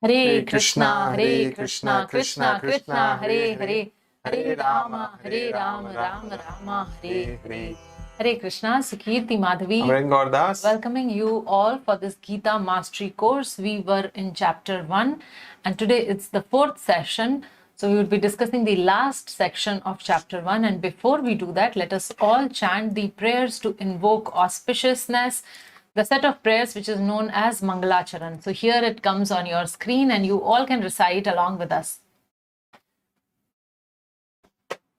Hare Krishna, Krishna Krishna, Hare Hare, Hare Rama, Rama Rama, Hare Hare. Hare Krishna, Sukirti Madhavi. Welcoming you all for this Gita Mastery course. We were in chapter 1 and today it's the 4th session. So we will be discussing the last section of chapter 1, and before we do that, let us all chant the prayers to invoke auspiciousness, the set of prayers which is known as Mangalacharan. So here it comes on your screen and you all can recite along with us.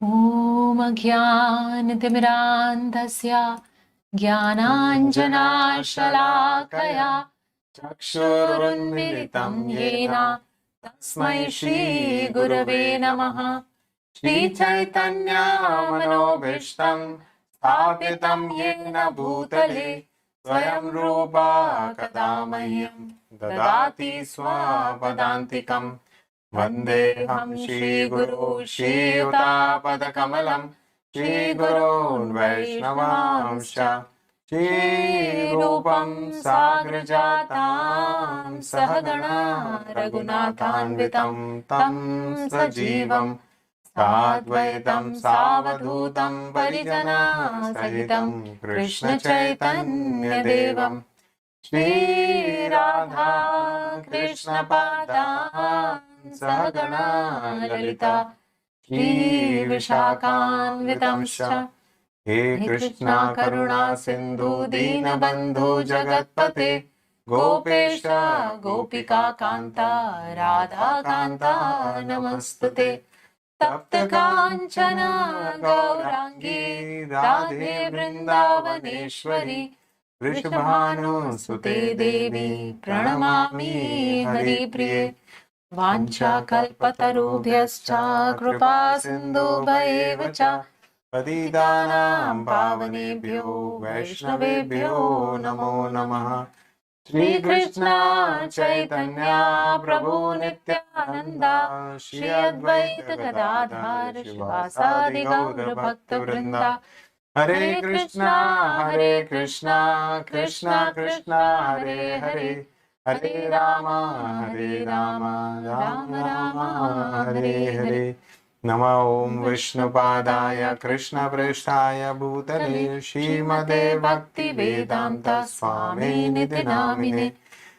Om Jnanatimirandhasya Jnananjana Shalakaya Chakshurunmilitam Yena Tasmai Shri Gurave Namaha. Shri Chaitanya Manobhishtam Sthapitam Yena Bhutale Swayam Rupa Kadamahyam Dadati Swapadantikam Vandeham Shri Guru Shri Yuta Kamalam Shri Gurun Vaishnavamscha Shri Rupam Sagrajatam Sahagana Raghunathanvitam Tam Sajivam Sadvaitam Savadhutam Parijana Sahitam Krishna Chaitanya Devam Shri Radha Krishna Padam Sahagana Lalita Shri Vishakhanvitamscha. He Krishna Karuna Sindhu Dina Bandhu Jagatpate Gopesha Gopika Kanta Radha Kanta Namastute Tapta Kanchana Gaurangi Radhe Vrindavaneshwari Vrishabhanu Sute Devi Pranamami Hari Priye Vancha Kalpatarubhyascha Kripa Sindhu Bhaevacha Patidanam Pavanebhyo Vaishnavebhyo Namo Namaha. Shri Krishna Chaitanya Prabhu Nityananda Shri Advaita Gadadhar Shivasadi Gaura Bhakta Vrinda. Hare Krishna, Krishna Krishna, Hare Hare, Hare Rama, Rama Rama, Hare Hare. Nama Om Vishnupadaya Krishna Prishtaya Bhutale Shrimade Bhakti Vedanta Swami Niti Namine.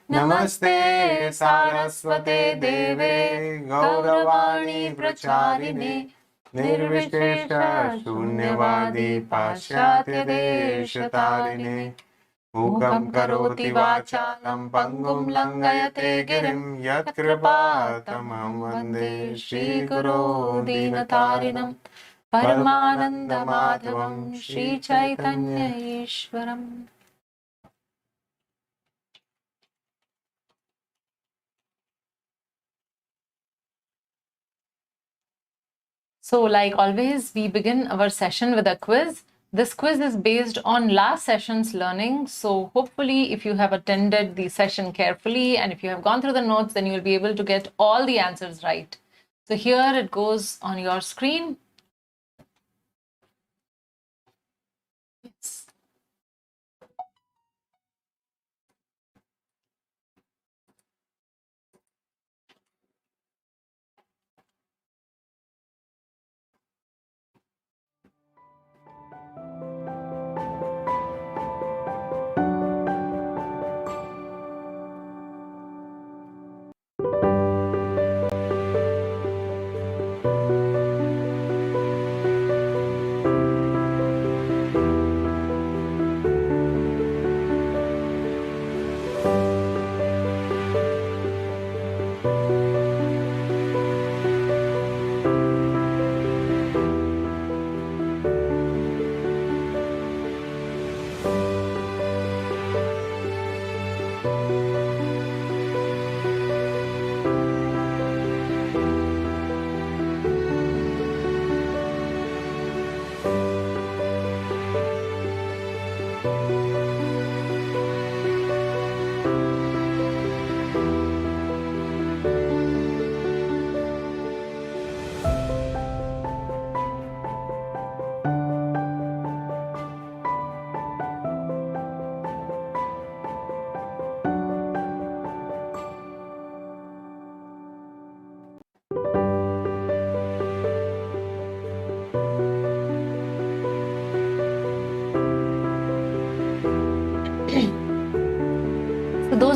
Namaste Saraswate Deve Gauravani Pracharine Nirvishesha Shunyavadi Paschatya Deshatarine. Mukam karoti vachalam pangum langayate girim yat kripatamam vande Shri Guru Dinatarinam Paramananda Madhavam Shri Chaitanya Ishwaram. So like always, we begin our session with a quiz. This quiz is based on last session's learning. So hopefully if you have attended the session carefully and if you have gone through the notes, then you will be able to get all the answers right. So here it goes on your screen. Yes.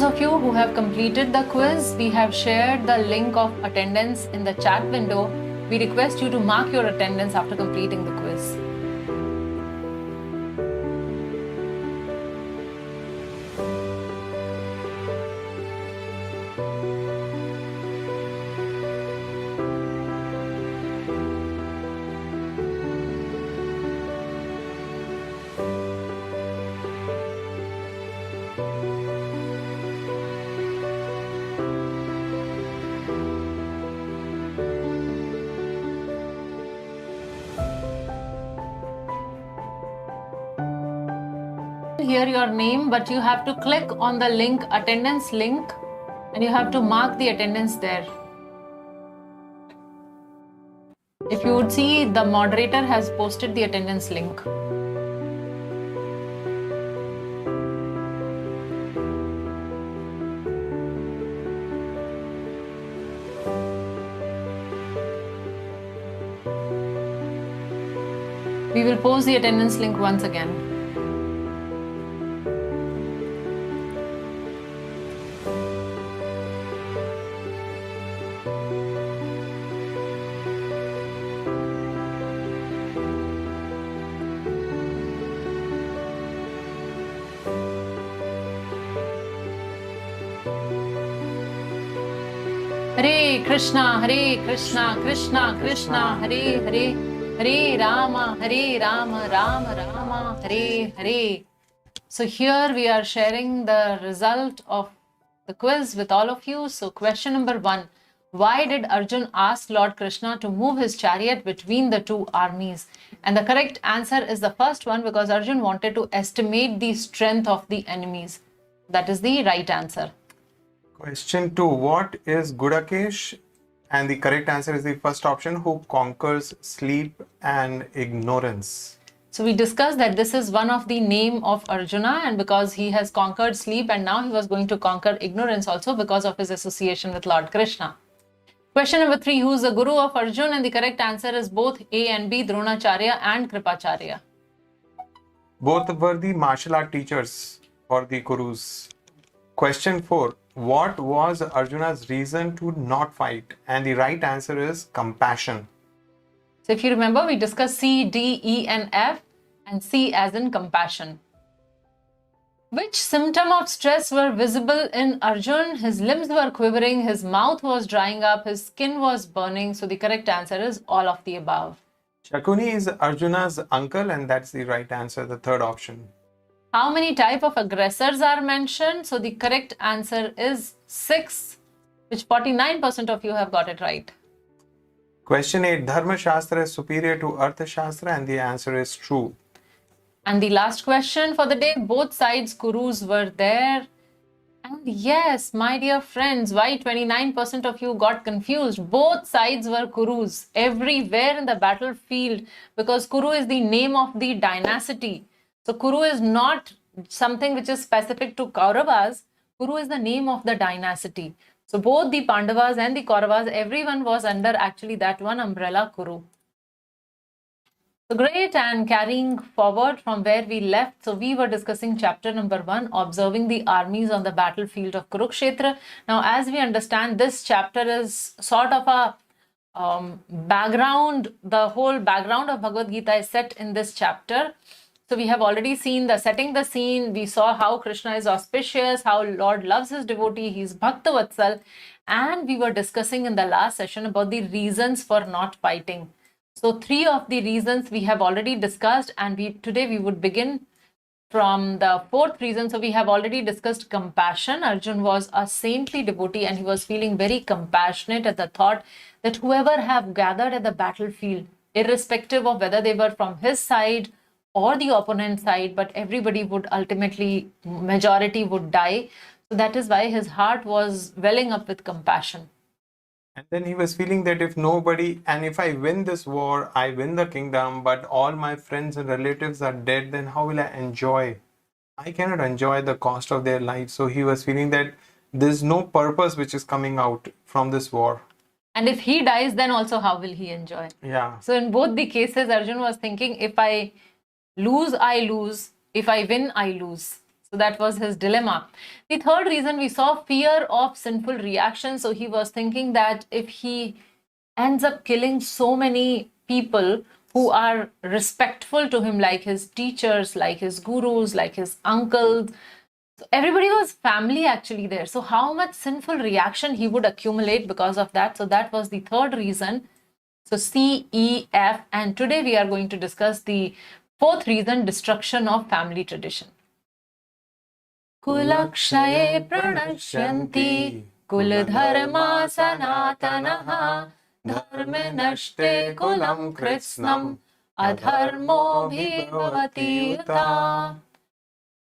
of you who have completed the quiz, we have shared the link of attendance in the chat window. We request you to mark your attendance after completing the quiz. Hear your name, but you have to click on the link, attendance link, and you have to mark the attendance there. If you would see, the moderator has posted the attendance link. We will post the attendance link once again. Hare Krishna, Krishna Krishna, Hare Hare, Hare Rama, Rama Rama, Hare Hare. So here we are sharing the result of the quiz with all of you. So question number 1. Why did Arjuna ask Lord Krishna to move his chariot between the two armies? And the correct answer is the first one, because Arjuna wanted to estimate the strength of the enemies. That is the right answer. Question 2. What is Gudakesh? And the correct answer is the first option, who conquers sleep and ignorance. So we discussed that this is one of the name of Arjuna, and because he has conquered sleep, and now he was going to conquer ignorance also because of his association with Lord Krishna. Question number 3. Who is the guru of Arjuna? And the correct answer is both A and B, Dronacharya and Kripacharya. Both were the martial art teachers for the gurus. Question 4. What was Arjuna's reason to not fight? And the right answer is compassion. So if you remember, we discussed C, D, E and F, and C as in compassion. Which symptom of stress were visible in Arjuna? His limbs were quivering, his mouth was drying up, his skin was burning. So the correct answer is all of the above. Shakuni is Arjuna's uncle, and that's the right answer, the third option. How many type of aggressors are mentioned? So the correct answer is 6, which 49% of you have got it right. Question 8. Dharma Shastra is superior to Artha Shastra, and the answer is true. And the last question for the day, both sides gurus were there. And yes, my dear friends, why 29% of you got confused? Both sides were gurus everywhere in the battlefield, because Kuru is the name of the dynasty. So Kuru is not something which is specific to Kauravas. Kuru is the name of the dynasty. So both the Pandavas and the Kauravas, everyone was under actually that one umbrella, Kuru. So great, and carrying forward from where we left, so we were discussing chapter number 1, observing the armies on the battlefield of Kurukshetra. Now, as we understand, this chapter is sort of a background. The whole background of Bhagavad Gita is set in this chapter. So we have already seen the setting the scene. We saw how Krishna is auspicious, how Lord loves his devotee, he is Bhakta Vatsal. And we were discussing in the last session about the reasons for not fighting. So 3 of the reasons we have already discussed, and today we would begin from the 4th reason. So we have already discussed compassion. Arjuna was a saintly devotee, and he was feeling very compassionate at the thought that whoever have gathered at the battlefield, irrespective of whether they were from his side or the opponent side, but everybody would ultimately, majority would die. So that is why his heart was welling up with compassion. And then he was feeling that if nobody, and if I win this war, I win the kingdom, but all my friends and relatives are dead, then how will I enjoy? I cannot enjoy the cost of their life. So he was feeling that there's no purpose which is coming out from this war. And if he dies, then also how will he enjoy? Yeah. So in both the cases, Arjuna was thinking, if I lose, I lose. If I win, I lose. So that was his dilemma. The third reason we saw fear of sinful reaction. So he was thinking that if he ends up killing so many people who are respectful to him, like his teachers, like his gurus, like his uncles, so everybody was family actually there. So how much sinful reaction he would accumulate because of that. So that was the third reason. So C, E, F, and today we are going to discuss the fourth reason, destruction of family tradition. Kulakshaye pranashyanti kuladharma sanatanaha dharme nashte kulam kritsnam adharmo bhivati yuta.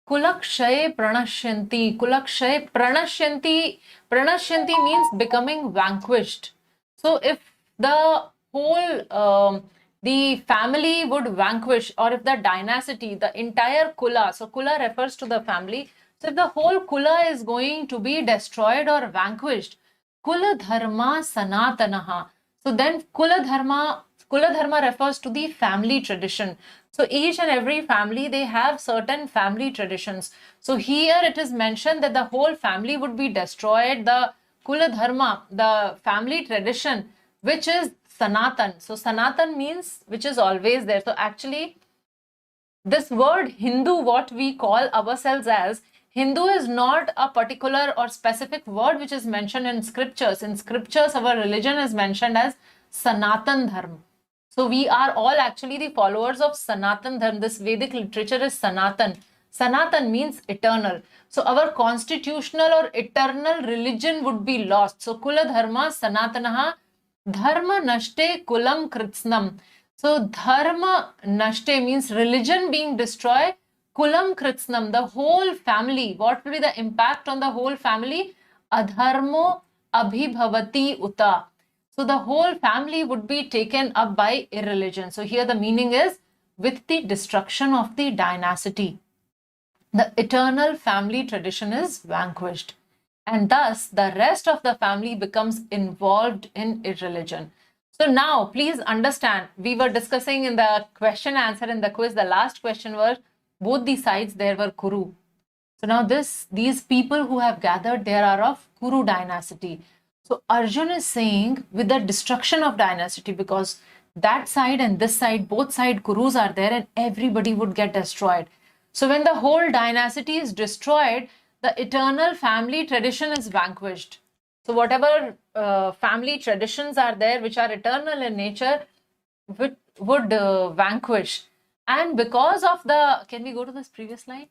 Kulakshaye pranashyanti. Kulakshaye pranashyanti. Pranashyanti means becoming vanquished. So if the whole the family would vanquish, or if the dynasty, the entire kula, so kula refers to the family. So if the whole kula is going to be destroyed or vanquished, kula dharma sanatanaha. So then kula dharma refers to the family tradition. So each and every family, they have certain family traditions. So here it is mentioned that the whole family would be destroyed. The kula dharma, the family tradition, which is sanatan. So sanatan means which is always there. So actually this word Hindu, what we call ourselves as, Hindu is not a particular or specific word which is mentioned in scriptures. In scriptures, our religion is mentioned as Sanatan Dharma. So we are all actually the followers of Sanatan Dharma. This Vedic literature is Sanatan. Sanatan means eternal. So our constitutional or eternal religion would be lost. So Kula Dharma Sanatanaha Dharma Nashte Kulam Kritsnam. So Dharma Nashte means religion being destroyed. Kulam Kritsnam, the whole family. What will be the impact on the whole family? Adharmo Abhibhavati Uta. So the whole family would be taken up by irreligion. So here the meaning is with the destruction of the dynasty, the eternal family tradition is vanquished. And thus the rest of the family becomes involved in irreligion. So now please understand, we were discussing in the question answer in the quiz, the last question was both the sides there were Kuru. So now these people who have gathered there are of Kuru dynasty. So Arjuna is saying with the destruction of dynasty, because that side and this side, both side Kurus are there and everybody would get destroyed. So when the whole dynasty is destroyed, the eternal family tradition is vanquished. So whatever family traditions are there, which are eternal in nature, would vanquish. And because of the, can we go to this previous slide?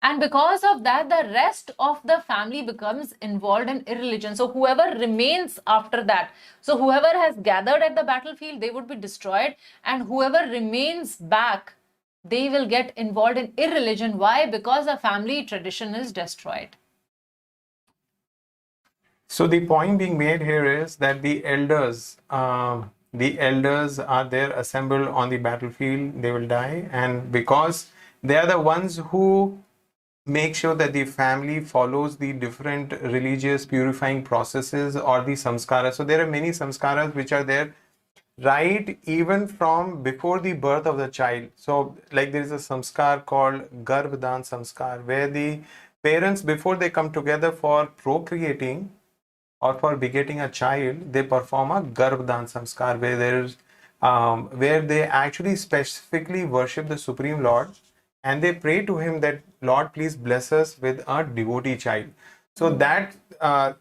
And because of that, the rest of the family becomes involved in irreligion. So whoever remains after that, so whoever has gathered at the battlefield, they would be destroyed. And whoever remains back, they will get involved in irreligion. Why? Because the family tradition is destroyed. So the point being made here is that the elders are there assembled on the battlefield. They will die, and because they are the ones who make sure that the family follows the different religious purifying processes or the samskaras. So there are many samskaras which are there right even from before the birth of the child. So like there is a samskar called Garbhadan samskar, where the parents, before they come together for procreating or for begetting a child, they perform a Garbhadan samskar, where there is where they actually specifically worship the Supreme Lord and they pray to him that Lord, please bless us with a devotee child. So that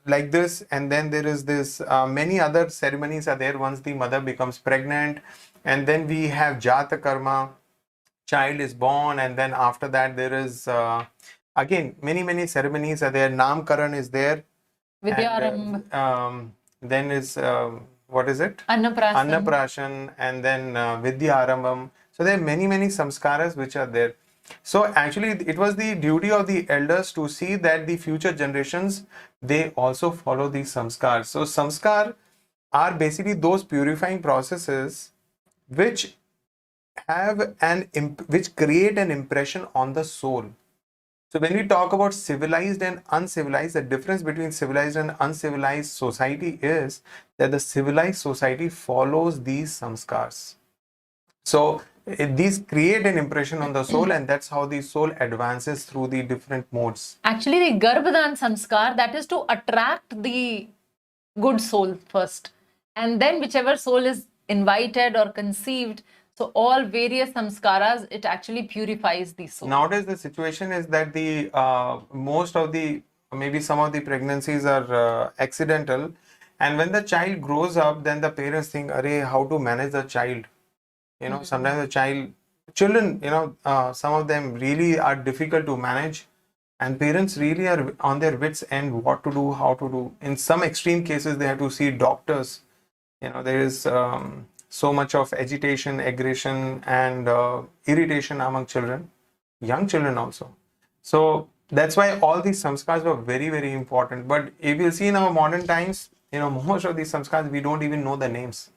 like this, and then there is this many other ceremonies are there once the mother becomes pregnant, and then we have Jata Karma, child is born, and then after that there is again many ceremonies are there. Namkaran is there. Vidyaramb. Then is what is it? Annaprashan. And then Vidyarambam. So there are many samskaras which are there. So actually it was the duty of the elders to see that the future generations, they also follow these samskars. So samskar are basically those purifying processes which have which create an impression on the soul. So when we talk about civilized and uncivilized, the difference between civilized and uncivilized society is that the civilized society follows these samskars. So these create an impression on the soul, and that's how the soul advances through the different modes. Actually, the Garbhadan Samskar, that is to attract the good soul first. And then whichever soul is invited or conceived, so all various samskaras, it actually purifies the soul. Nowadays, the situation is that the most of the, maybe some of the pregnancies are accidental, and when the child grows up, then the parents think, "Arey, how to manage the child?" You know, sometimes the children, you know, some of them really are difficult to manage, and parents really are on their wits' end what to do, how to do. In some extreme cases, they have to see doctors. You know, there is so much of agitation, aggression, and irritation among children, young children also. So that's why all these samskars were very, very important. But if you see in our modern times, you know, most of these samskars, we don't even know the names.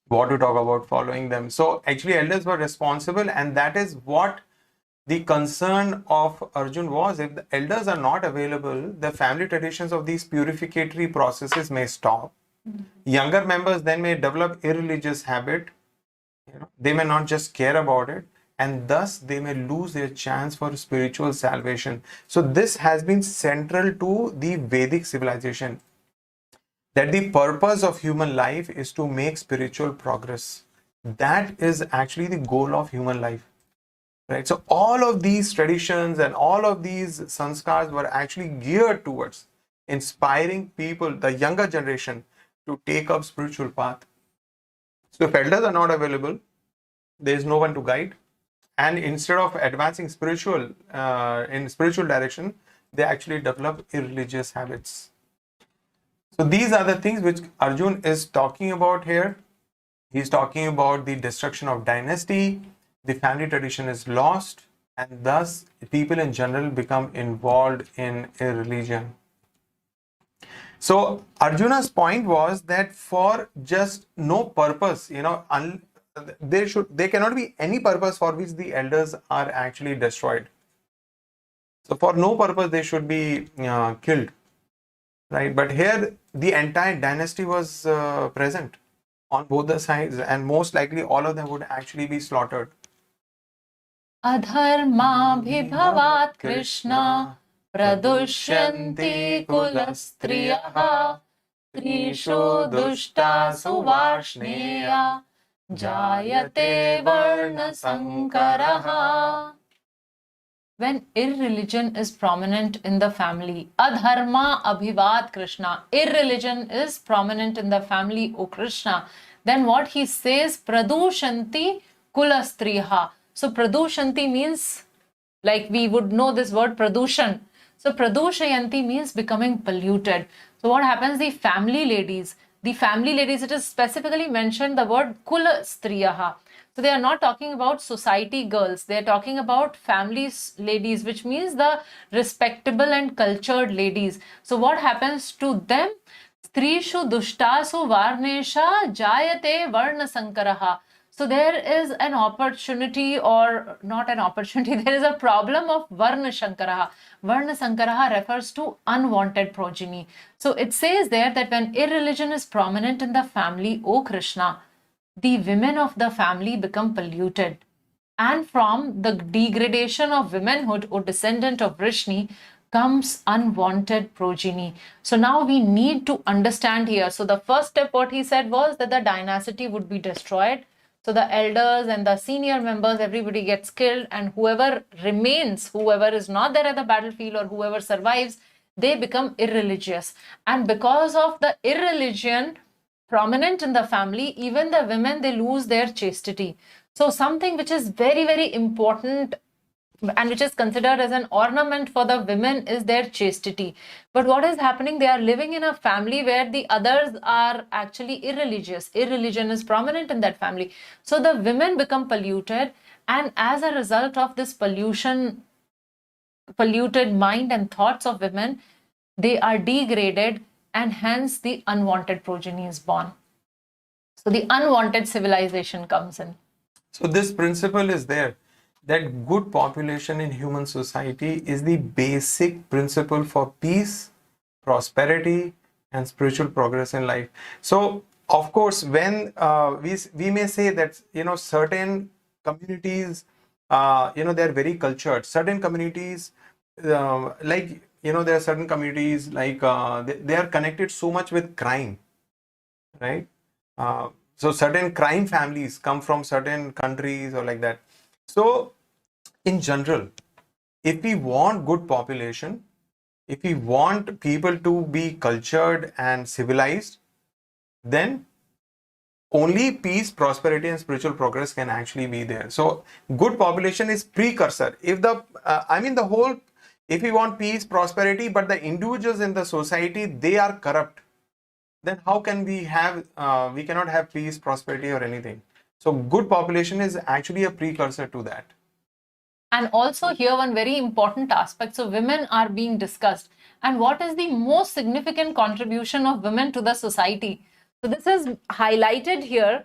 What to talk about following them. So actually elders were responsible, and that is what the concern of Arjun was. If the elders are not available, the family traditions of these purificatory processes may stop. Younger members then may develop irreligious habit. You know, they may not just care about it, and thus they may lose their chance for spiritual salvation. So this has been central to the Vedic civilization, that the purpose of human life is to make spiritual progress. That is actually the goal of human life, right? So all of these traditions and all of these sanskars were actually geared towards inspiring people, the younger generation, to take up spiritual path. So if elders are not available, there is no one to guide, and instead of advancing in spiritual direction, they actually develop irreligious habits. So these are the things which Arjun is talking about here. He's talking about the destruction of dynasty, the family tradition is lost, and thus people in general become involved in irreligion. So Arjuna's point was that for just no purpose, you know, there cannot be any purpose for which the elders are actually destroyed. So for no purpose they should be killed, right? But here the entire dynasty was present on both the sides, and most likely all of them would actually be slaughtered. Adharma bhibhavat Krishna pradushyanti kulastriyaha trishu dushtasu varshneya jayate varna sankaraha. When irreligion is prominent in the family, adharma abhivat Krishna, irreligion is prominent in the family, O Krishna, then what he says, pradushanti kulastriha. So pradushanti means, like we would know this word pradushan. So pradushayanti means becoming polluted. So what happens? The family ladies, it is specifically mentioned the word kulastriyaha. So they are not talking about society girls. They are talking about families ladies, which means the respectable and cultured ladies. So what happens to them? Strishu dushtasu varnesha jayate varna sankaraha. So there is an opportunity, or not an opportunity, there is a problem of Varna Sankaraha. Varna Sankaraha refers to unwanted progeny. So it says there that when irreligion is prominent in the family, O Krishna, the women of the family become polluted. And from the degradation of womanhood, O descendant of Vrishni, comes unwanted progeny. So now we need to understand here. So the first step, what he said was that the dynasty would be destroyed. So the elders and the senior members, everybody gets killed, and whoever remains, whoever is not there at the battlefield or whoever survives, they become irreligious. And because of the irreligion prominent in the family, even the women, they lose their chastity. So something which is very, very important and which is considered as an ornament for the women is their chastity. But what is happening? They are living in a family where the others are actually irreligious. Irreligion is prominent in that family. So the women become polluted, and as a result of this polluted mind and thoughts of women, they are degraded, and hence the unwanted progeny is born. So the unwanted civilization comes in. So this principle is there, that good population in human society is the basic principle for peace, prosperity, and spiritual progress in life. So of course, when we may say that, certain communities, they're very cultured. Certain communities, like, there are certain communities like they are connected so much with crime, right? So certain crime families come from certain countries or like that. So in general, if we want good population, if we want people to be cultured and civilized, then only peace, prosperity, and spiritual progress can actually be there. So good population is precursor. If the whole, if we want peace, prosperity, but the individuals in the society, they are corrupt, then how can we have, we cannot have peace, prosperity, or anything. So good population is actually a precursor to that. And also here one very important aspect. So women are being discussed. And what is the most significant contribution of women to the society? So this is highlighted here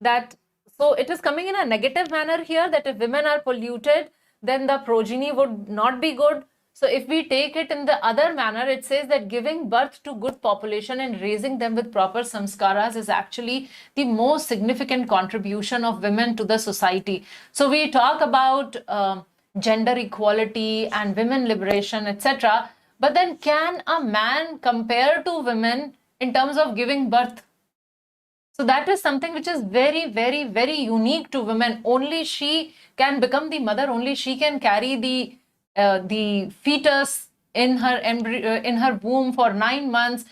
that, so it is coming in a negative manner here, that if women are polluted, then the progeny would not be good. So if we take it in the other manner, it says that giving birth to good population and raising them with proper samskaras is actually the most significant contribution of women to the society. So we talk about gender equality and women liberation, etc. But then can a man compare to women in terms of giving birth? So that is something which is very, very, very unique to women. Only she can become the mother. Only she can carry the fetus in her in her womb for 9 months.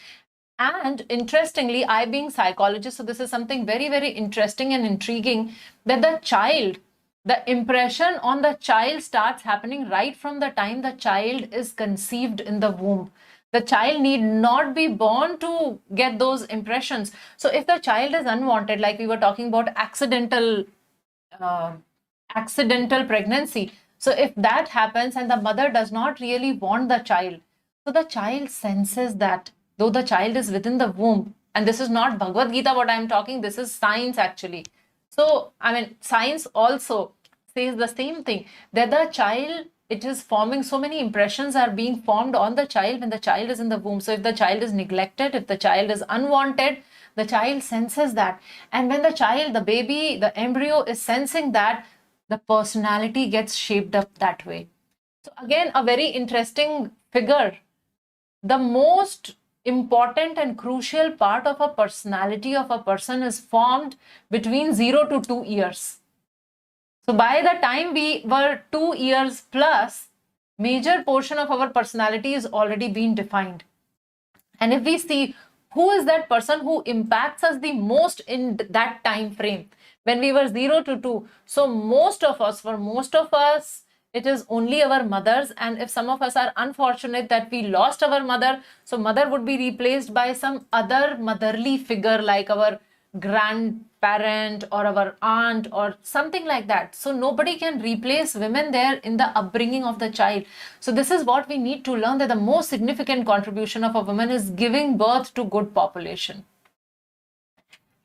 And interestingly, I being psychologist, so this is something very, very interesting and intriguing, that the impression on the child starts happening right from the time the child is conceived in the womb. The child need not be born to get those impressions. So if the child is unwanted, like we were talking about accidental pregnancy, so if that happens and the mother does not really want the child, so the child senses that, though the child is within the womb, and this is not Bhagavad Gita what I am talking, this is science actually. So, I mean, science also says the same thing, that the child, it is forming, so many impressions are being formed on the child when the child is in the womb. So if the child is neglected, if the child is unwanted, the child senses that. And when the child, the baby, the embryo is sensing that, the personality gets shaped up that way. So again, a very interesting figure. The most important and crucial part of a personality of a person is formed between 0 to 2 years. So by the time we were 2 years plus, major portion of our personality is already been defined. And if we see who is that person who impacts us the most in that time frame, when we were 0 to 2, so for most of us, it is only our mothers. And if some of us are unfortunate that we lost our mother, so mother would be replaced by some other motherly figure like our grandparent or our aunt or something like that. So nobody can replace women there in the upbringing of the child. So this is what we need to learn, that the most significant contribution of a woman is giving birth to good population.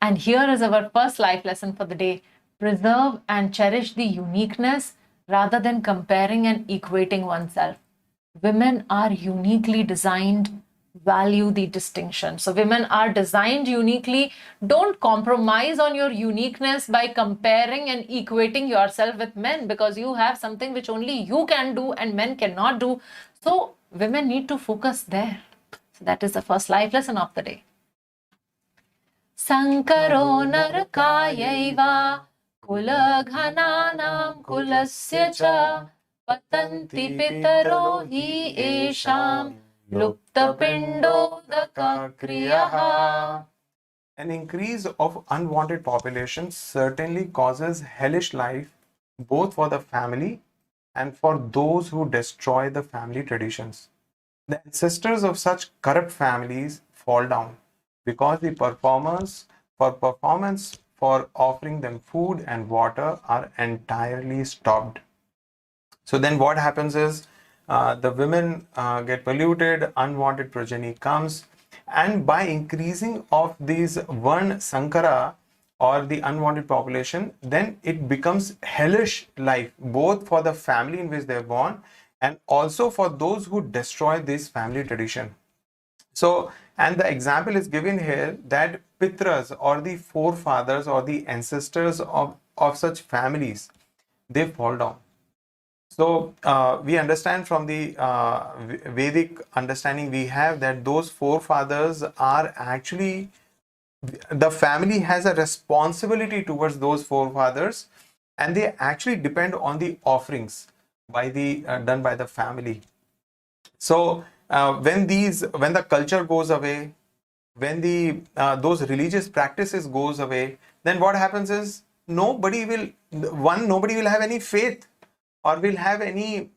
And here is our first life lesson for the day. Preserve and cherish the uniqueness rather than comparing and equating oneself. Women are uniquely designed. Value the distinction. So women are designed uniquely. Don't compromise on your uniqueness by comparing and equating yourself with men, because you have something which only you can do and men cannot do. So women need to focus there. So that is the first life lesson of the day. Sankaro narakayaiva kulaghananam kulasya cha patanti pitaro hi esham luptapindodaka kriyaha. An increase of unwanted population certainly causes hellish life both for the family and for those who destroy the family traditions. The ancestors of such corrupt families fall down because the performance for offering them food and water are entirely stopped. So then what happens is, the women get polluted, unwanted progeny comes, and by increasing of these one sankara or the unwanted population, then it becomes hellish life both for the family in which they are born and also for those who destroy this family tradition. So And the example is given here that Pitras, or the forefathers or the ancestors of such families, they fall down. So we understand from the Vedic understanding we have that those forefathers are actually, the family has a responsibility towards those forefathers, and they actually depend on the offerings by the done by the family. So when the culture goes away, when the those religious practices goes away, then what happens is nobody will have any faith or will have any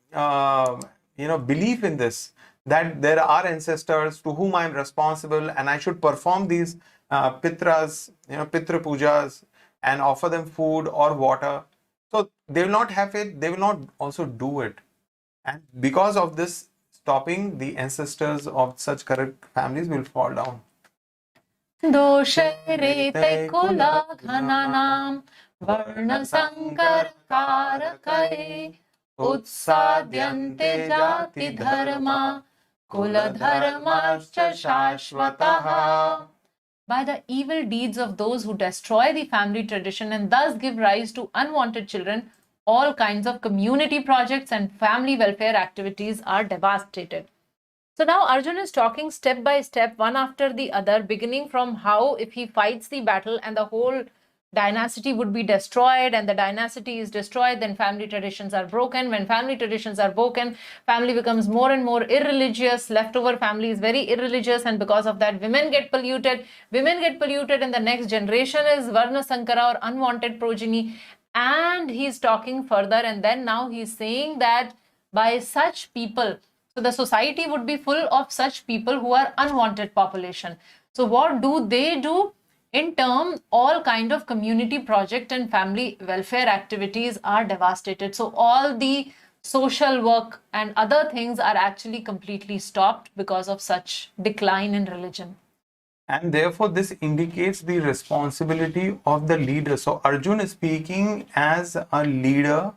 belief in this, that there are ancestors to whom I am responsible and I should perform these pitras, pitra pujas, and offer them food or water. So they will not have faith, they will not also do it. And because of this stopping, the ancestors of such correct families will fall down. दोषैरेतै कुलघनानां वर्णसङ्करकारकै उत्साद्यन्ते जातिधर्मा कुलधर्माश्च शाश्वतः. By the evil deeds of those who destroy the family tradition and thus give rise to unwanted children, all kinds of community projects and family welfare activities are devastated. So now Arjuna is talking step by step, one after the other, beginning from how if he fights the battle and the whole dynasty would be destroyed, and the dynasty is destroyed, then family traditions are broken. When family traditions are broken, family becomes more and more irreligious. Leftover family is very irreligious, and because of that, women get polluted. Women get polluted, and the next generation is Varna Sankara, or unwanted progeny. And he's talking further, and then now he's saying that by such people, so the society would be full of such people who are unwanted population. So what do they do? In turn, all kind of community project and family welfare activities are devastated. So all the social work and other things are actually completely stopped because of such decline in religion. And therefore, this indicates the responsibility of the leader. So Arjuna is speaking as a leader.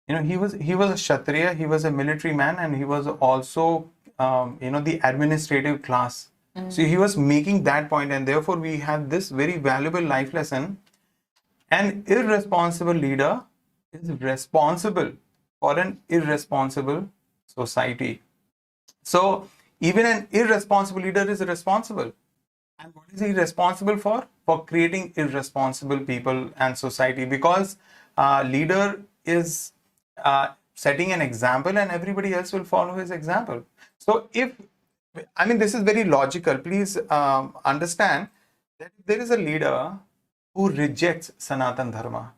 He was a Kshatriya, he was a military man, and he was also, the administrative class. So he was making that point, and therefore we have this very valuable life lesson. An irresponsible leader is responsible for an irresponsible society. So even an irresponsible leader is responsible. And what is he responsible for? For creating irresponsible people and society, because leader is setting an example and everybody else will follow his example. So this is very logical. Please understand that if there is a leader who rejects Sanatan Dharma,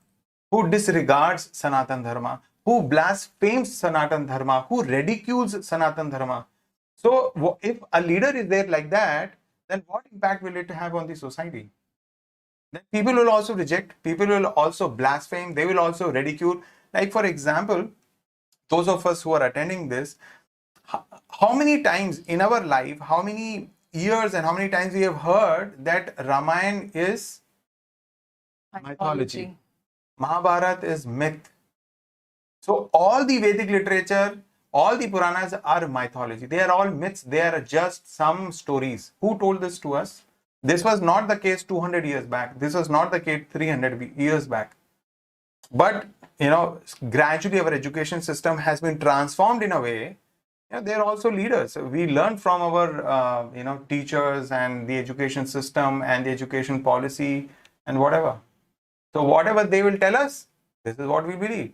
who disregards Sanatan Dharma, who blasphemes Sanatan Dharma, who ridicules Sanatan Dharma. So if a leader is there like that, then what impact will it have on the society? Then people will also reject, people will also blaspheme, they will also ridicule. Like, for example, those of us who are attending this, how many times in our life, how many years and how many times we have heard that Ramayana is mythology, Mahabharata is myth. So all the Vedic literature, all the Puranas are mythology. They are all myths. They are just some stories. Who told this to us? This was not the case 200 years back. This was not the case 300 years back. But gradually our education system has been transformed in a way. They are also leaders. We learn from our teachers and the education system and the education policy and whatever. So whatever they will tell us, this is what we believe,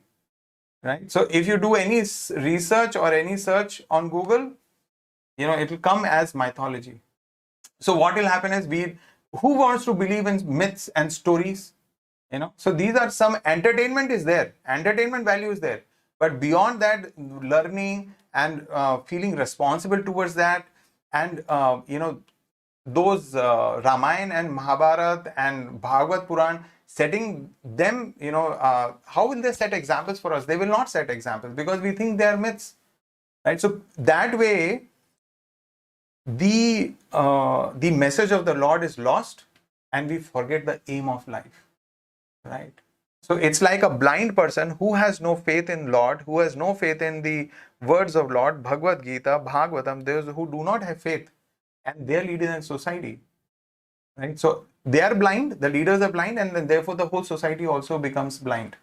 right? So if you do any research or any search on Google, it will come as mythology. So what will happen is, who wants to believe in myths and stories? So these are some entertainment is there, entertainment value is there, but beyond that, learning and feeling responsible towards that, and those Ramayana and Mahabharata and Bhagavad Puran, setting them, how will they set examples for us? They will not set examples because we think they are myths, right? So that way, the message of the Lord is lost, and we forget the aim of life. Right. So it's like a blind person who has no faith in Lord, who has no faith in the words of Lord, Bhagavad Gita, Bhagavatam, those who do not have faith. and their leaders in society. Right? So they are blind, the leaders are blind, and then therefore the whole society also becomes blind.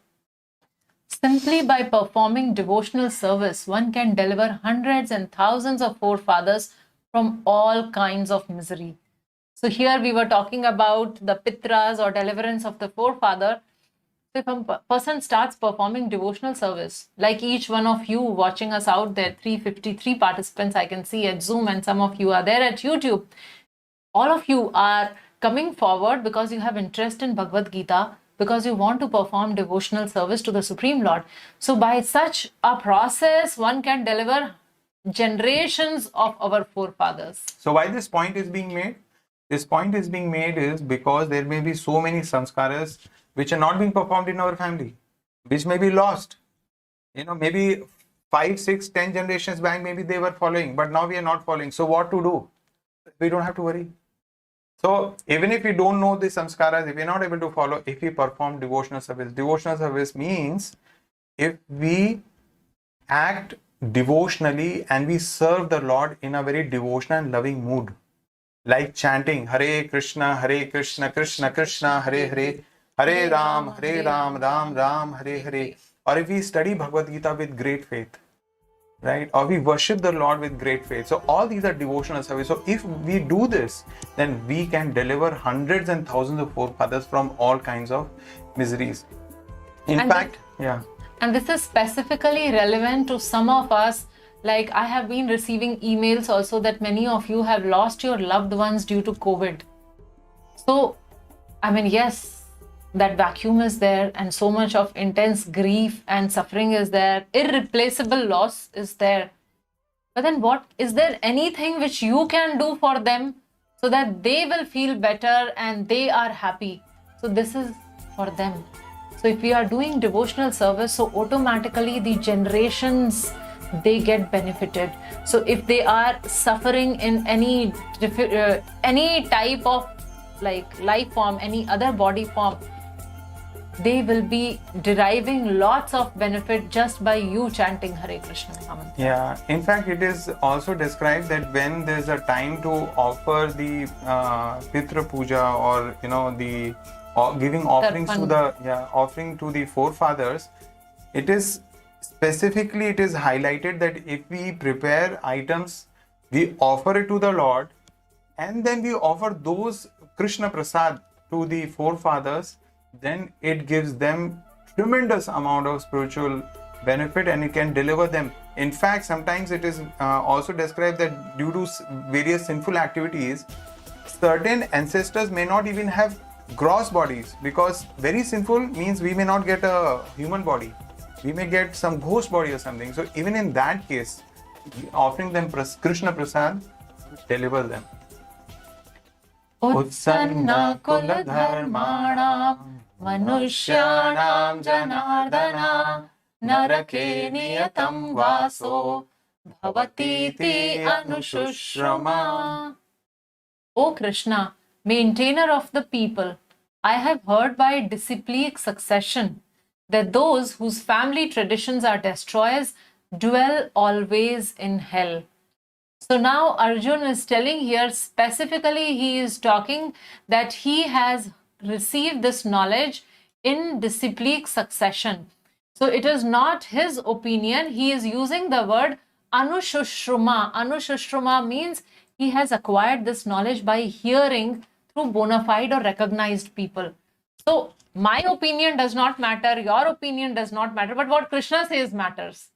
Simply by performing devotional service, one can deliver hundreds and thousands of forefathers from all kinds of misery. So here we were talking about the pitras or deliverance of the forefather. So if a person starts performing devotional service, like each one of you watching us out there, 353 participants I can see at Zoom, and some of you are there at YouTube. All of you are coming forward because you have interest in Bhagavad Gita, because you want to perform devotional service to the Supreme Lord. So by such a process, one can deliver generations of our forefathers. So why this point is being made? This point is being made is because there may be so many samskaras which are not being performed in our family, which may be lost. Maybe 5, 6, 10 generations back, maybe they were following, but now we are not following. So what to do? We don't have to worry. So even if we don't know the samskaras, if we're not able to follow, if we perform devotional service means if we act devotionally and we serve the Lord in a very devotional and loving mood, like chanting Hare Krishna, Krishna Krishna, Hare Hare, Hare Ram, Ram Ram, Hare Hare. Or if we study Bhagavad Gita with great faith, right? Or we worship the Lord with great faith. So all these are devotional service. So if we do this, then we can deliver hundreds and thousands of forefathers from all kinds of miseries. In fact, And this is specifically relevant to some of us. Like I have been receiving emails also that many of you have lost your loved ones due to COVID. So, yes, that vacuum is there and so much of intense grief and suffering is there. Irreplaceable loss is there. But then is there anything which you can do for them so that they will feel better and they are happy? So this is for them. So if we are doing devotional service, so automatically the generations, they get benefited. So if they are suffering in any type of life form, any other body form, they will be deriving lots of benefit just by you chanting Hare Krishna Mahamantra. Yeah, in fact, it is also described that when there's a time to offer the Pitra Puja or giving offerings offering to the forefathers, it is highlighted that if we prepare items, we offer it to the Lord, and then we offer those Krishna Prasad to the forefathers, then it gives them tremendous amount of spiritual benefit and it can deliver them. In fact, sometimes it is also described that due to various sinful activities, certain ancestors may not even have gross bodies, because very sinful means we may not get a human body. We may get some ghost body or something. So even in that case, offering them Krishna Prasad deliver them. Utsanna kula dharmanam manushyanam janardana narake niyatam vaso bhavatiti anushrama. O Krishna, maintainer of the people, I have heard by disciplic succession that those whose family traditions are destroyers dwell always in hell. So now Arjuna is telling here, specifically he is talking that he has received this knowledge in disciplic succession. So it is not his opinion. He is using the word anushrama. Anushrama means he has acquired this knowledge by hearing through bona fide or recognized people. So my opinion does not matter, your opinion does not matter, but what Krishna says matters.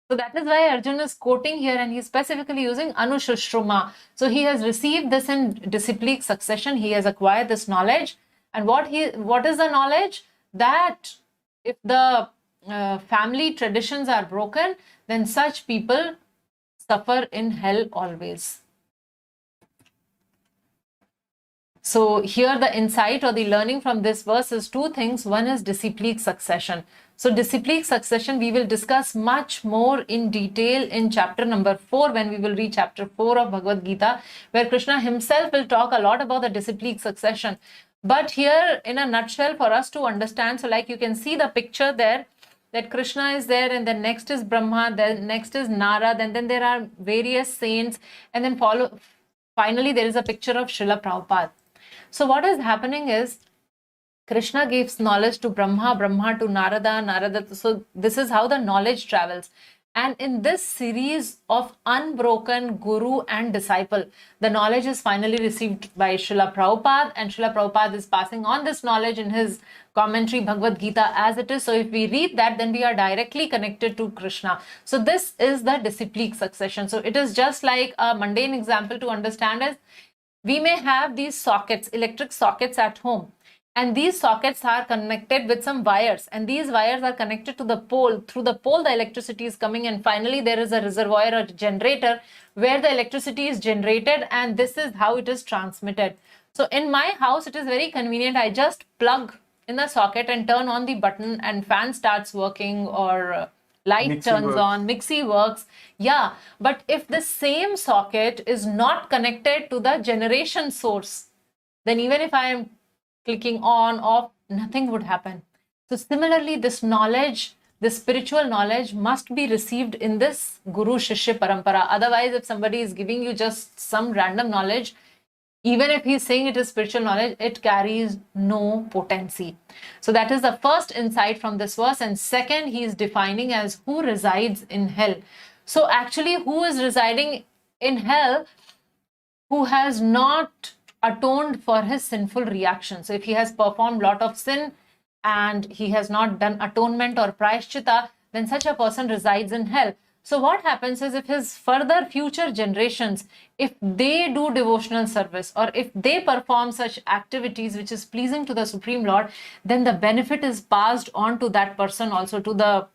So that is why Arjuna is quoting here, and he is specifically using anushrama. So he has received this in disciplic succession. He has acquired this knowledge. And what is the knowledge? That if the family traditions are broken, then such people suffer in hell always. So here the insight or the learning from this verse is two things. One is disciplic succession. So disciplic succession we will discuss much more in detail in chapter number 4, when we will read chapter 4 of Bhagavad Gita, where Krishna himself will talk a lot about the disciplic succession. But here in a nutshell for us to understand, so like you can see the picture there, that Krishna is there, and then next is Brahma, then next is Narad, and then there are various saints, and then finally there is a picture of Srila Prabhupada. So what is happening is Krishna gives knowledge to Brahma, Brahma to Narada, Narada. So this is how the knowledge travels. And in this series of unbroken guru and disciple, the knowledge is finally received by Srila Prabhupada, and Srila Prabhupada is passing on this knowledge in his commentary Bhagavad Gita as it is. So if we read that, then we are directly connected to Krishna. So this is the disciplic succession. So it is just like a mundane example to understand is, we may have these sockets, electric sockets at home. And these sockets are connected with some wires, and these wires are connected to the pole. Through the pole, the electricity is coming, and finally there is a reservoir or generator where the electricity is generated, and this is how it is transmitted. So in my house, it is very convenient. I just plug in the socket and turn on the button, and fan starts working, or light Mixie turns works. on, mixie works. Yeah, but if the same socket is not connected to the generation source, then even if I am clicking on, off, nothing would happen. So similarly, this knowledge, this spiritual knowledge must be received in this Guru Shishya Parampara. Otherwise, if somebody is giving you just some random knowledge, even if he's saying it is spiritual knowledge, it carries no potency. So that is the first insight from this verse. And second, he is defining as who resides in hell. So actually, who is residing in hell? Who has not atoned for his sinful reaction. So if he has performed lot of sin and he has not done atonement or prayashchita, then such a person resides in hell. So what happens is, if his further future generations, if they do devotional service, or if they perform such activities which is pleasing to the Supreme Lord, then the benefit is passed on to that person also, to the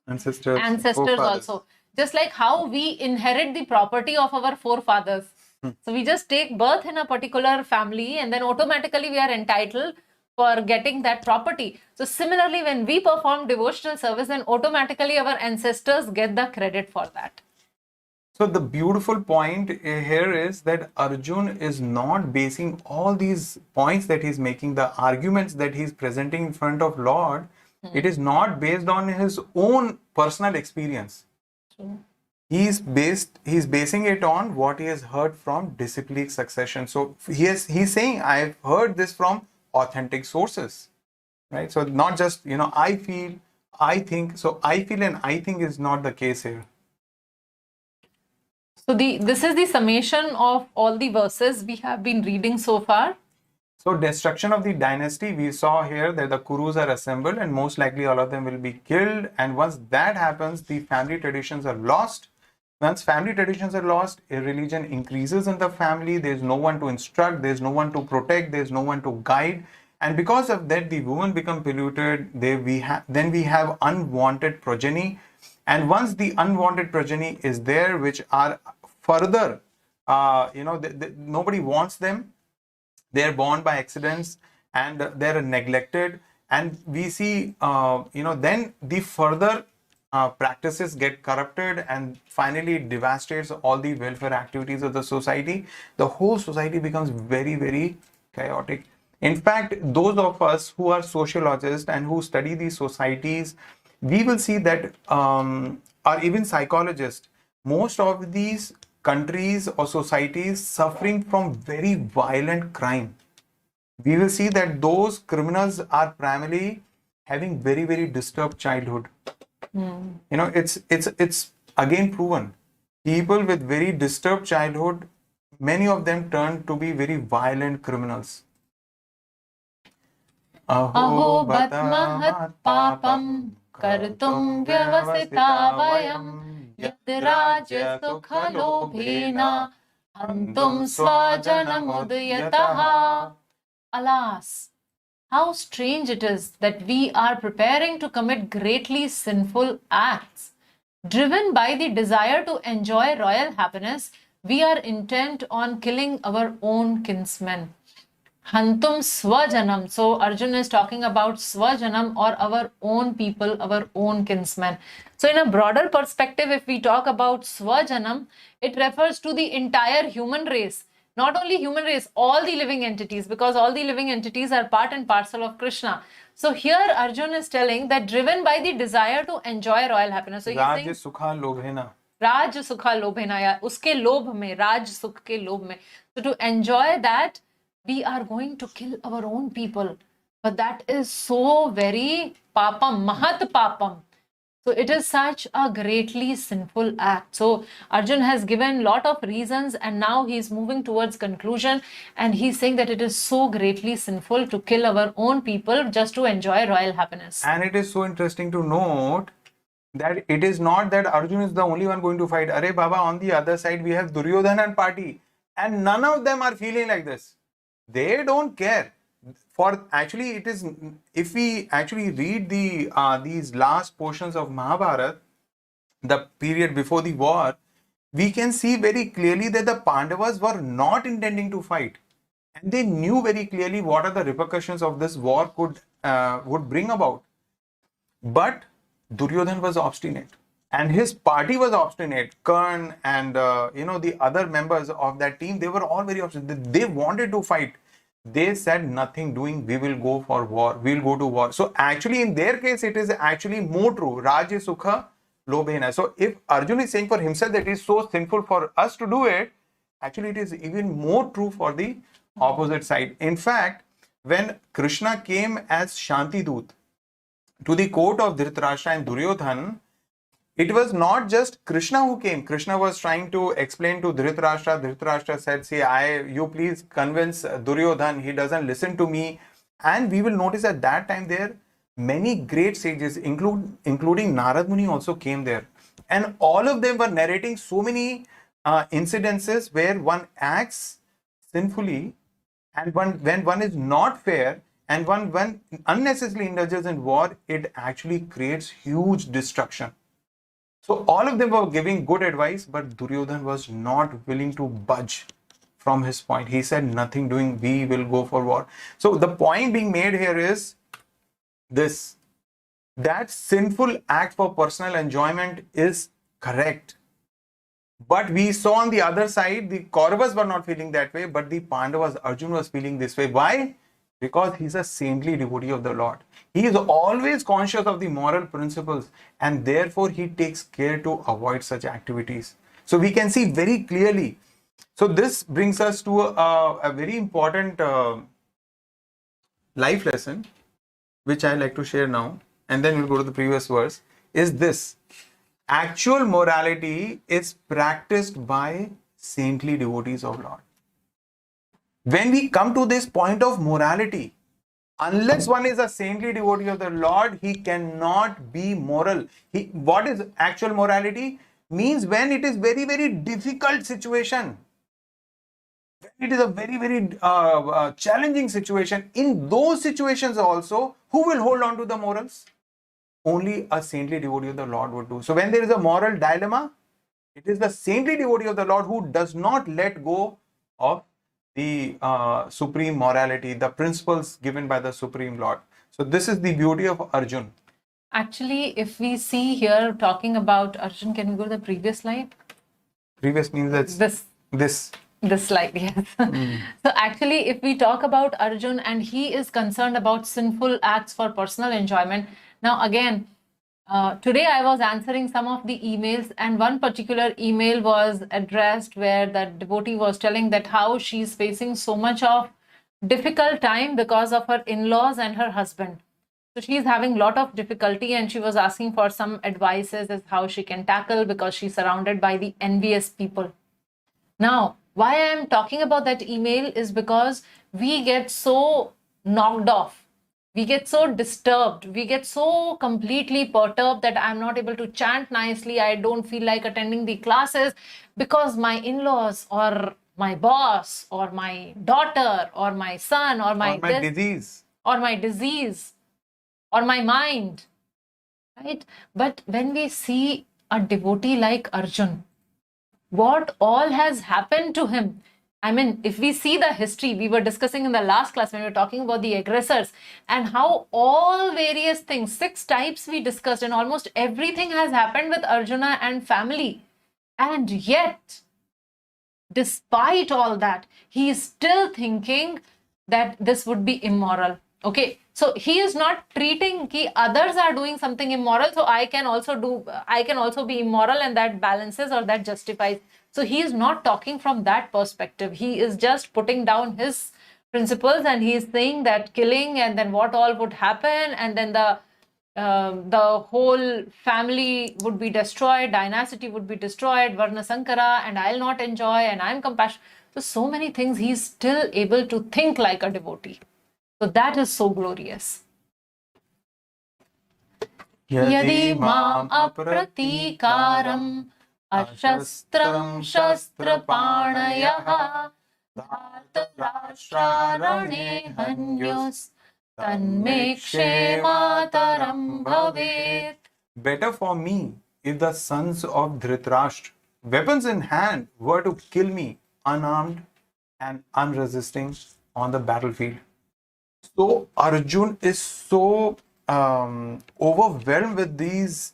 ancestors also. Just like how we inherit the property of our forefathers. So we just take birth in a particular family, and then automatically we are entitled for getting that property. So similarly, when we perform devotional service, then automatically our ancestors get the credit for that. So the beautiful point here is that Arjun is not basing all these points that he's making, the arguments that he's presenting in front of Lord, it is not based on his own personal experience. True. He's basing it on what he has heard from disciplic succession. So he's saying, I've heard this from authentic sources, right? So not just, I feel, I think. So I feel and I think is not the case here. So this is the summation of all the verses we have been reading so far. So destruction of the dynasty, we saw here that the Kurus are assembled, and most likely all of them will be killed. And once that happens, the family traditions are lost. Once family traditions are lost, irreligion increases in the family. There's no one to instruct, there's no one to protect, there's no one to guide. And because of that, the women become polluted. Then we have unwanted progeny. And once the unwanted progeny is there, which are further, nobody wants them. They're born by accidents and they're neglected. And we see, then the further practices get corrupted, and finally it devastates all the welfare activities of the society. The whole society becomes very, very chaotic. In fact, those of us who are sociologists and who study these societies, we will see that, or even psychologists, most of these countries or societies suffering from very violent crime, we will see that those criminals are primarily having very, very disturbed childhood. It's again proven. People with very disturbed childhood, many of them turn to be very violent criminals. Aho batmahat papam kartum vyavasita vayam yat rajya sukha lobhena hantum svajanamudayataha. Alas, how strange it is that we are preparing to commit greatly sinful acts. Driven by the desire to enjoy royal happiness, we are intent on killing our own kinsmen. Hantum swajanam. So Arjuna is talking about swajanam, or our own people, our own kinsmen. So in a broader perspective, if we talk about swajanam, it refers to the entire human race. Not only human race, all the living entities, because all the living entities are part and parcel of Krishna. So here Arjuna is telling that driven by the desire to enjoy royal happiness. So he's saying, Rajya sukha lobhena. Raj sukha lobhena, ya uske lobh mein, Raj sukh ke lobh mein. So to enjoy that, we are going to kill our own people. But that is so very papam, mahat papam. So it is such a greatly sinful act. So Arjun has given lot of reasons, and now he's moving towards conclusion, and he's saying that it is so greatly sinful to kill our own people just to enjoy royal happiness. And it is so interesting to note that it is not that Arjun is the only one going to fight. Arey Baba, on the other side we have Duryodhana and party, and none of them are feeling like this. They don't care. For actually, it is, if we actually read the these last portions of Mahabharata, the period before the war, we can see very clearly that the Pandavas were not intending to fight, and they knew very clearly what are the repercussions of this war would bring about. But Duryodhan was obstinate, and his party was obstinate. Karn and the other members of that team, they were all very obstinate. They wanted to fight. They said nothing doing, we will go for war, we will go to war. So actually in their case, it is actually more true. Raj sukha lobhena. So if Arjuna is saying for himself that it is so sinful for us to do it, actually it is even more true for the opposite side. In fact, when Krishna came as Shanti Dut to the court of Dhritarashtra and Duryodhan, it was not just Krishna who came. Krishna was trying to explain to Dhritarashtra. Dhritarashtra said, see, you please convince Duryodhan, he doesn't listen to me. And we will notice at that time there, many great sages, including Narad Muni also came there. And all of them were narrating so many incidences where one acts sinfully, and when one is not fair, and one unnecessarily indulges in war, it actually creates huge destruction. So all of them were giving good advice, but Duryodhan was not willing to budge from his point. He said, nothing doing, we will go for war. So the point being made here is this, that sinful act for personal enjoyment is correct. But we saw on the other side, the Kauravas were not feeling that way, but the Pandavas, Arjuna was feeling this way. Why? Because he's a saintly devotee of the Lord. He is always conscious of the moral principles, and therefore he takes care to avoid such activities. So we can see very clearly. So this brings us to a very important life lesson, which I like to share now, and then we'll go to the previous verse, is this. Actual morality is practiced by saintly devotees of Lord. When we come to this point of morality, unless one is a saintly devotee of the Lord, he cannot be moral. What is actual morality? Means when it is very, very difficult situation, when it is a very, very challenging situation, in those situations also, who will hold on to the morals? Only a saintly devotee of the Lord would do. So when there is a moral dilemma, it is the saintly devotee of the Lord who does not let go of the supreme morality, the principles given by the Supreme Lord. So this is the beauty of Arjun. Actually, if we see here talking about Arjun, can we go to the previous slide? Previous means that's this slide, yes. So actually, if we talk about Arjun and he is concerned about sinful acts for personal enjoyment. Now again, today I was answering some of the emails, and one particular email was addressed where the devotee was telling that how she's facing so much of difficult time because of her in-laws and her husband. So she's having a lot of difficulty, and she was asking for some advices as how she can tackle because she's surrounded by the envious people. Now, why I am talking about that email is because we get so knocked off. We get so disturbed. We get so completely perturbed that I'm not able to chant nicely. I don't feel like attending the classes because my in-laws or my boss or my daughter or my son or my disease or my mind, right? But when we see a devotee like Arjun, what all has happened to him. I mean, if we see the history, we were discussing in the last class when we were talking about the aggressors and how all various things, 6 types we discussed, and almost everything has happened with Arjuna and family. And yet, despite all that, he is still thinking that this would be immoral. Okay, so he is not treating ki others are doing something immoral, so I can also be immoral, and that balances or that justifies. So he is not talking from that perspective. He is just putting down his principles, and he is saying that killing and then what all would happen, and then the whole family would be destroyed, dynasty would be destroyed, Varna Sankara, and I'll not enjoy, and I'm compassionate. So many things he's still able to think like a devotee. So that is so glorious. Yadi mam apratikaram ashastram shastrapanayah dhatarashtrarane hanyos tanme kshemataram bhavet. Better for me if the sons of Dhritarashtra, weapons in hand, were to kill me unarmed and unresisting on the battlefield. So Arjun is so overwhelmed with this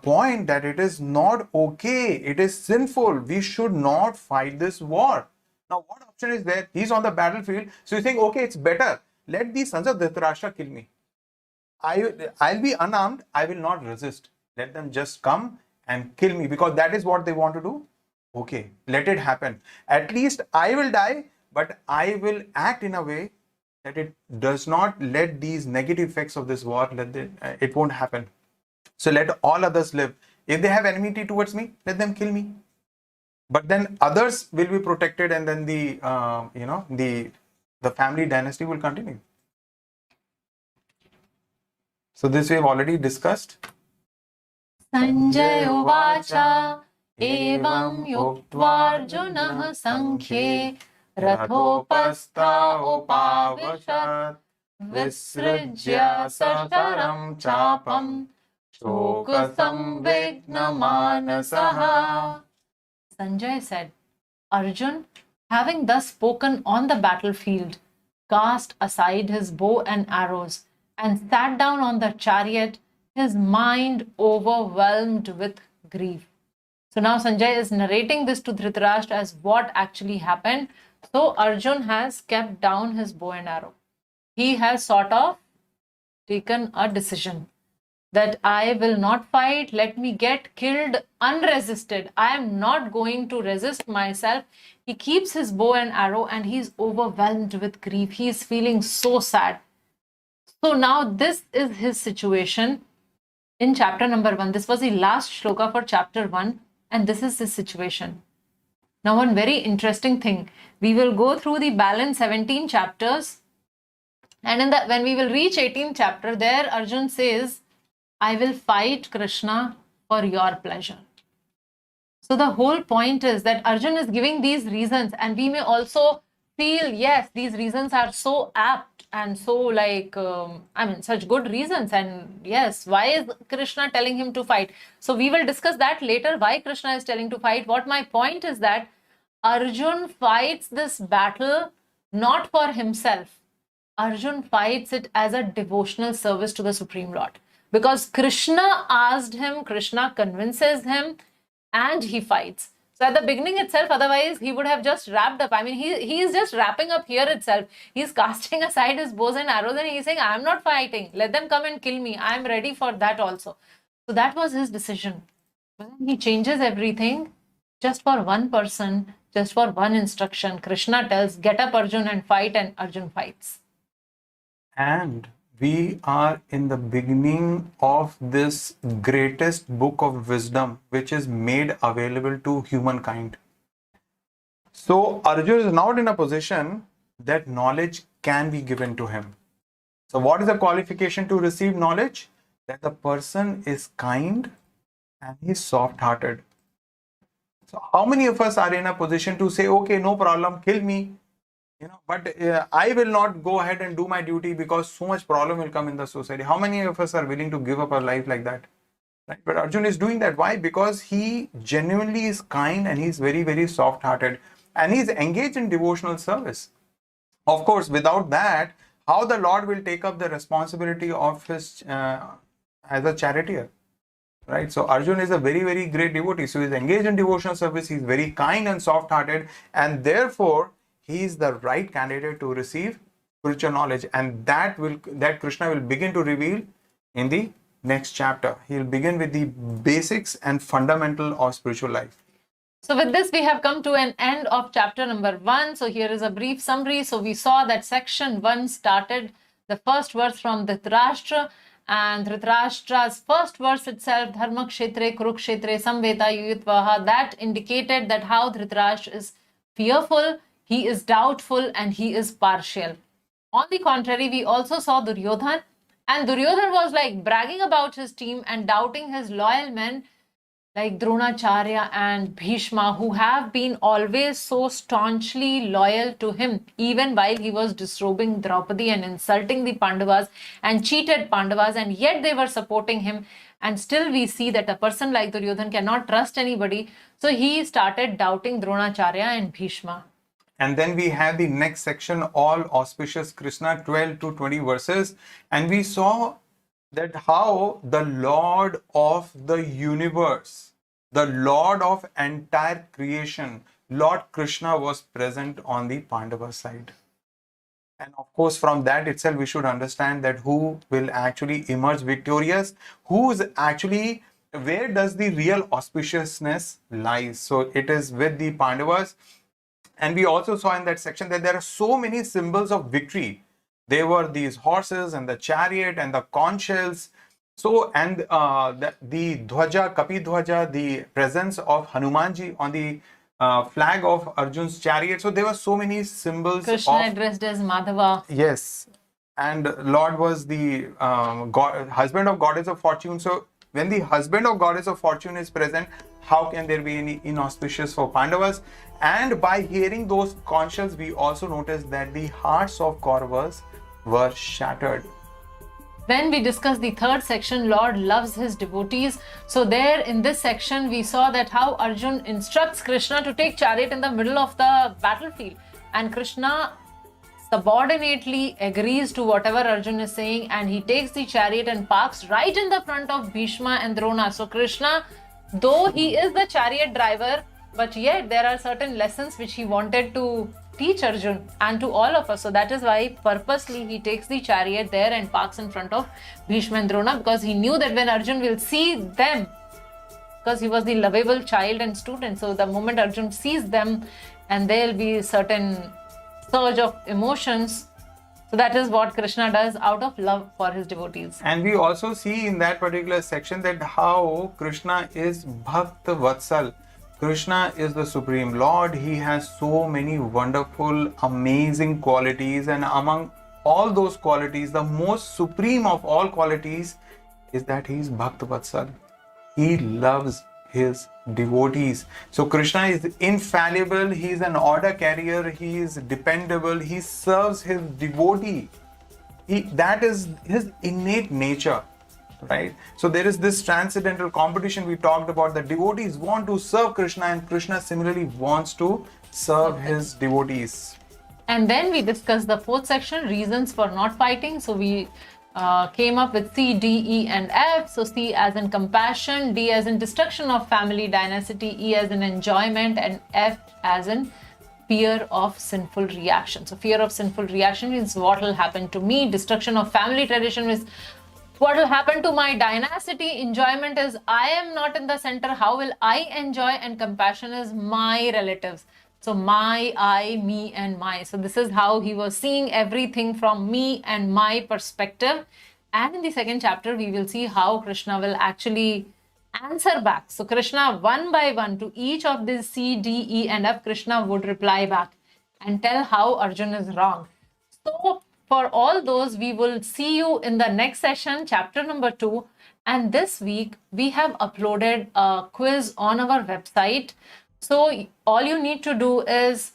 point that it is not okay, it is sinful, we should not fight this war. Now what option is there? He's on the battlefield, so you think, okay, it's better, let the sons of Dhritarashtra kill me. I'll be unarmed, I will not resist, let them just come and kill me, because that is what they want to do. Okay, let it happen. At least I will die, but I will act in a way that it does not let these negative effects of this war, it won't happen. So let all others live. If they have enmity towards me, let them kill me. But then others will be protected, and then the family dynasty will continue. So this we have already discussed. Sanjay Uvacha Evam Yuktvarjunah Sankhye Rathopastha Upavashat Visrajya Sasaram Chapam Shoka Samvigna Manasaha. Sanjay said, Arjun, having thus spoken on the battlefield, cast aside his bow and arrows and sat down on the chariot, his mind overwhelmed with grief. So now Sanjay is narrating this to Dhritarashtra as what actually happened. So Arjun has kept down his bow and arrow. He has sort of taken a decision that I will not fight, let me get killed unresisted. I am not going to resist myself. He keeps his bow and arrow and he's overwhelmed with grief. He is feeling so sad. So now this is his situation in chapter number 1. This was the last shloka for chapter 1, and this is his situation. Now one very interesting thing, we will go through the balance 17 chapters, and when we will reach 18th chapter, there Arjun says, I will fight Krishna for your pleasure. So the whole point is that Arjun is giving these reasons, and we may also feel, yes, these reasons are so apt and so such good reasons. And yes, why is Krishna telling him to fight? So we will discuss that later, why Krishna is telling to fight. What my point is that Arjun fights this battle not for himself. Arjun fights it as a devotional service to the Supreme Lord. Because Krishna asked him, Krishna convinces him, and he fights. So at the beginning itself, otherwise he would have just wrapped up. I mean, he is just wrapping up here itself. He's casting aside his bows and arrows and he's saying, I'm not fighting. Let them come and kill me. I'm ready for that also. So that was his decision. But then he changes everything just for one person, just for one instruction. Krishna tells, get up Arjun and fight, and Arjun fights. And we are in the beginning of this greatest book of wisdom which is made available to humankind. So Arjuna is not in a position that knowledge can be given to him. So what is the qualification to receive knowledge? That the person is kind and he's soft-hearted. So how many of us are in a position to say, okay, no problem, kill me, but I will not go ahead and do my duty because so much problem will come in the society. How many of us are willing to give up our life like that? Right? But Arjuna is doing that. Why? Because he genuinely is kind and he's very, very soft-hearted and he's engaged in devotional service. Of course, without that, how the Lord will take up the responsibility of his as a charioteer? Right? So Arjuna is a very, very great devotee. So he's engaged in devotional service. He's very kind and soft-hearted, and therefore he is the right candidate to receive spiritual knowledge, and that Krishna will begin to reveal in the next chapter. He'll begin with the basics and fundamental of spiritual life. So with this, we have come to an end of chapter number 1. So here is a brief summary. So we saw that section 1 started the first verse from Dhritarashtra, and Dhritarashtra's first verse itself, Dharma Kshetre Kurukshetre Samveta Yuyutvaha, that indicated that how Dhritarashtra is fearful, he is doubtful, and he is partial. On the contrary, we also saw Duryodhan, and Duryodhan was like bragging about his team and doubting his loyal men like Dronacharya and Bhishma, who have been always so staunchly loyal to him, even while he was disrobing Draupadi and insulting the Pandavas and cheated Pandavas, and yet they were supporting him. And still we see that a person like Duryodhan cannot trust anybody. So he started doubting Dronacharya and Bhishma. And then we have the next section, all auspicious Krishna, 12 to 20 verses. And we saw that how the Lord of the universe, the Lord of entire creation, Lord Krishna was present on the Pandava side. And of course, from that itself, we should understand that who will actually emerge victorious, who is actually, where does the real auspiciousness lies. So it is with the Pandavas. And we also saw in that section that there are so many symbols of victory. There were these horses and the chariot and the conch shells. So, and the Dhwaja, Kapi Dhwaja, the presence of Hanumanji on the flag of Arjun's chariot. So there were so many symbols. Krishna addressed as Madhava. Yes. And Lord was the husband of goddess of fortune. So when the husband of goddess of fortune is present, how can there be any inauspicious for Pandavas? And by hearing those conch shells, we also noticed that the hearts of Kauravas were shattered. When we discussed the third section, Lord loves his devotees. So there in this section, we saw that how Arjun instructs Krishna to take chariot in the middle of the battlefield. And Krishna subordinately agrees to whatever Arjun is saying, and he takes the chariot and parks right in the front of Bhishma and Drona. So Krishna, though he is the chariot driver, but yet there are certain lessons which he wanted to teach Arjun and to all of us. So that is why purposely he takes the chariot there and parks in front of Bhishma and Drona, because he knew that when Arjun will see them, because he was the lovable child and student, so the moment Arjun sees them, and there will be certain surge of emotions. So that is what Krishna does out of love for his devotees. And we also see in that particular section that how Krishna is Bhakta Vatsal. Krishna is the Supreme Lord. He has so many wonderful, amazing qualities. And among all those qualities, the most supreme of all qualities is that he is Bhakta Vatsal. He loves his devotees. So Krishna is infallible. He is an order carrier. He is dependable. He serves his devotee. That is his innate nature. Right? So there is this transcendental competition we talked about. The devotees want to serve Krishna, and Krishna similarly wants to serve his devotees. And then we discussed the fourth section, reasons for not fighting. So we came up with C, D, E, and F. So C as in compassion, D as in destruction of family dynasty, E as in enjoyment, and F as in fear of sinful reaction. So fear of sinful reaction is what will happen to me. Destruction of family tradition is what will happen to my dynasty. Enjoyment is I am not in the center. How will I enjoy? And compassion is my relatives. So my, I, me, and my. So this is how he was seeing everything from me and my perspective. And in the second chapter, we will see how Krishna will actually answer back. So Krishna, one by one, to each of these C, D, E, and F, Krishna would reply back and tell how Arjun is wrong. So for all those, we will see you in the next session, chapter number 2. And this week, we have uploaded a quiz on our website. So all you need to do is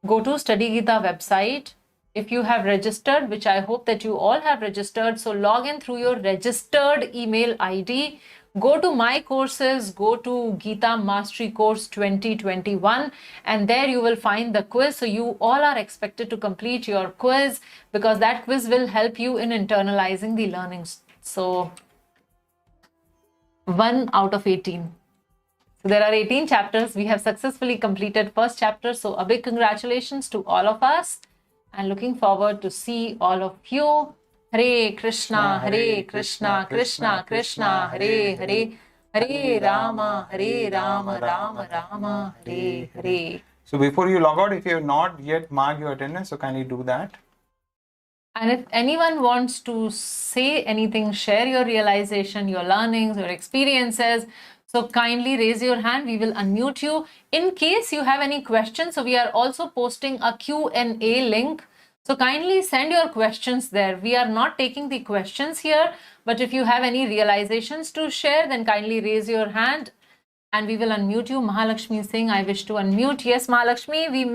go to StudyGita website. If you have registered, which I hope that you all have registered, so log in through your registered email ID. Go to my courses, go to Gita Mastery Course 2021, and there you will find the quiz. So you all are expected to complete your quiz, because that quiz will help you in internalizing the learnings. So 1 out of 18. So there are 18 chapters. We have successfully completed first chapter. So a big congratulations to all of us. and looking forward to see all of you. Hare Krishna, Krishna Krishna, Hare Hare, Hare Rama, Rama Rama, Hare Hare. So before you log out, if you have not yet marked your attendance, so kindly do that. And if anyone wants to say anything, share your realization, your learnings, your experiences, so kindly raise your hand. We will unmute you. In case you have any questions, so we are also posting a Q&A link. So kindly send your questions there. We are not taking the questions here, but if you have any realizations to share, then kindly raise your hand and we will unmute you. Mahalakshmi is saying, I wish to unmute. Yes, Mahalakshmi, we missed